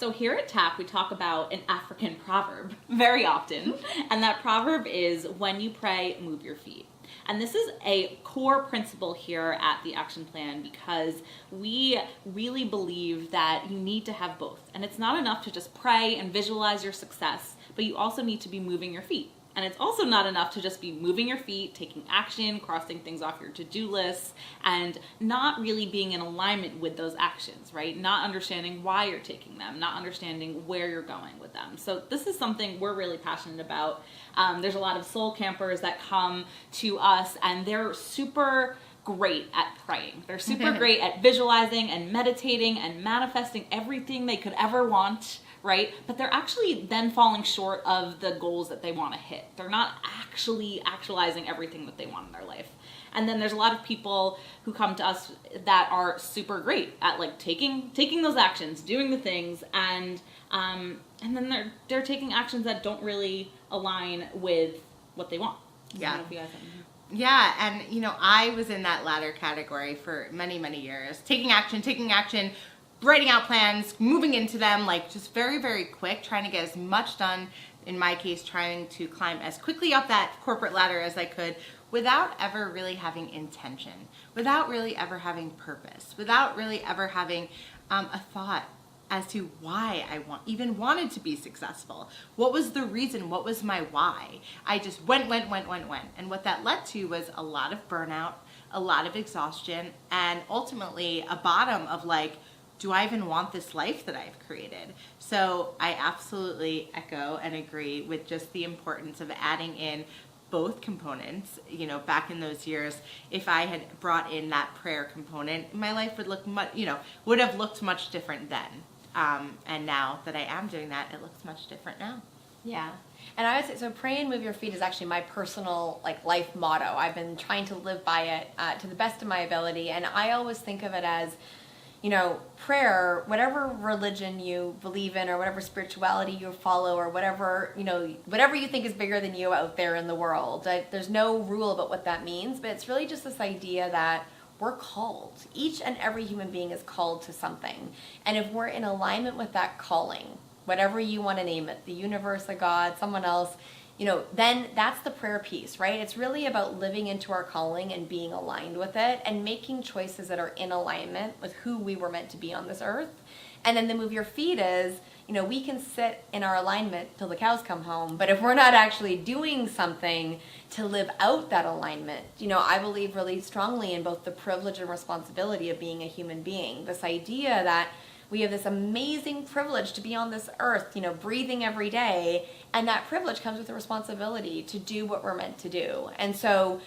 So here at TAP, we talk about an African proverb very often, and that proverb is, when you pray, move your feet. And this is a core principle here at the Action Plan because we really believe that you need to have both. And it's not enough to just pray and visualize your success, but you also need to be moving your feet. And it's also not enough to just be moving your feet, taking action, crossing things off your to-do list, and not really being in alignment with those actions, right? Not understanding why you're taking them, not understanding where you're going with them. So this is something we're really passionate about. There's a lot of soul campers that come to us, and they're super great at praying. They're super great at visualizing and meditating and manifesting everything they could ever want, right? But they're actually then falling short of the goals that they want to hit. They're not actually actualizing everything that they want in their life. And then there's a lot of people who come to us that are super great at like taking those actions, doing the things, and then they're taking actions that don't really align with what they want. Yeah. I don't know if you guys have anything. Yeah, and I was in that latter category for many, many years. Taking action, writing out plans, moving into them, like just very, very quick, trying to get as much done. In my case, trying to climb as quickly up that corporate ladder as I could without ever really having intention, without really ever having purpose, without really ever having a thought as to why I wanted to be successful. What was the reason? What was my why? I just went. And what that led to was a lot of burnout, a lot of exhaustion, and ultimately a bottom of like, do I even want this life that I've created? So I absolutely echo and agree with just the importance of adding in both components. Back in those years, if I had brought in that prayer component, my life would would have looked much different then. And now that I am doing that, it looks much different now. Yeah. And I would say, so pray and move your feet is actually my personal life motto. I've been trying to live by it to the best of my ability. And I always think of it as, prayer, whatever religion you believe in or whatever spirituality you follow or whatever you think is bigger than you out there in the world. There's no rule about what that means, but it's really just this idea that we're called. Each and every human being is called to something. And if we're in alignment with that calling, whatever you want to name it, the universe, a God, someone else, then that's the prayer piece, right? It's really about living into our calling and being aligned with it and making choices that are in alignment with who we were meant to be on this earth. And then the move your feet is, we can sit in our alignment till the cows come home, but if we're not actually doing something to live out that alignment, I believe really strongly in both the privilege and responsibility of being a human being. This idea that we have this amazing privilege to be on this earth, breathing every day, and that privilege comes with the responsibility to do what we're meant to do. And so,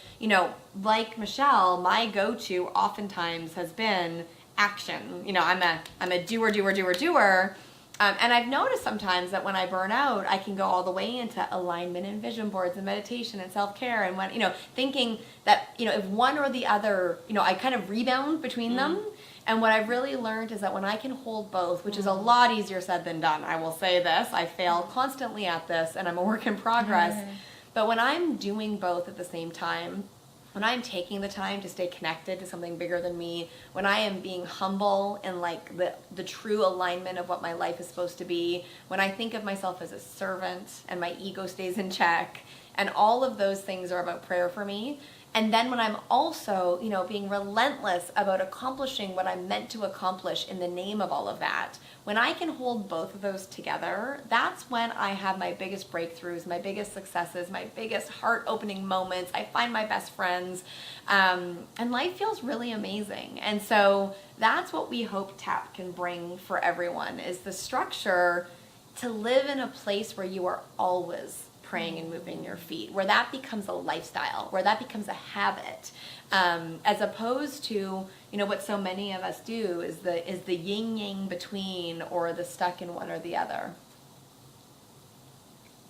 like Michelle, my go-to oftentimes has been action. I'm a doer. And I've noticed sometimes that when I burn out, I can go all the way into alignment and vision boards and meditation and self-care and when, thinking that, if one or the other, I kind of rebound between them. And what I've really learned is that when I can hold both, which is a lot easier said than done, I will say this, I fail constantly at this and I'm a work in progress. But when I'm doing both at the same time, when I'm taking the time to stay connected to something bigger than me, when I am being humble and the true alignment of what my life is supposed to be, when I think of myself as a servant and my ego stays in check, and all of those things are about prayer for me. And then when I'm also, being relentless about accomplishing what I'm meant to accomplish in the name of all of that, when I can hold both of those together, that's when I have my biggest breakthroughs, my biggest successes, my biggest heart-opening moments. I find my best friends, and life feels really amazing. And so that's what we hope TAP can bring for everyone, is the structure to live in a place where you are always praying and moving your feet, where that becomes a lifestyle, where that becomes a habit, as opposed to what so many of us do is the yin yang between or the stuck in one or the other.